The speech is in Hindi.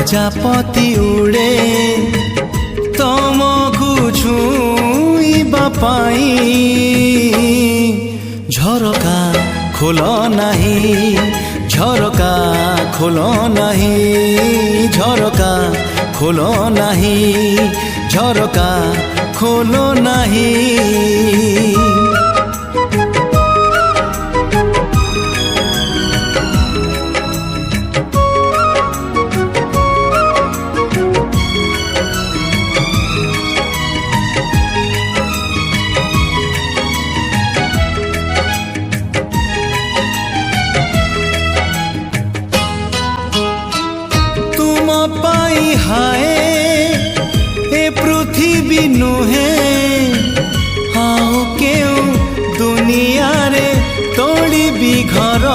प्रजापति उड़े तमकु छुईबा पाई झरका खोल नाही झरका खोल नाही झरका खोल नाही झरका खोल नाही। पाई हाय ए पृथ्वी नुहे आओ केउ दुनिया रे तोड़ी भी घर।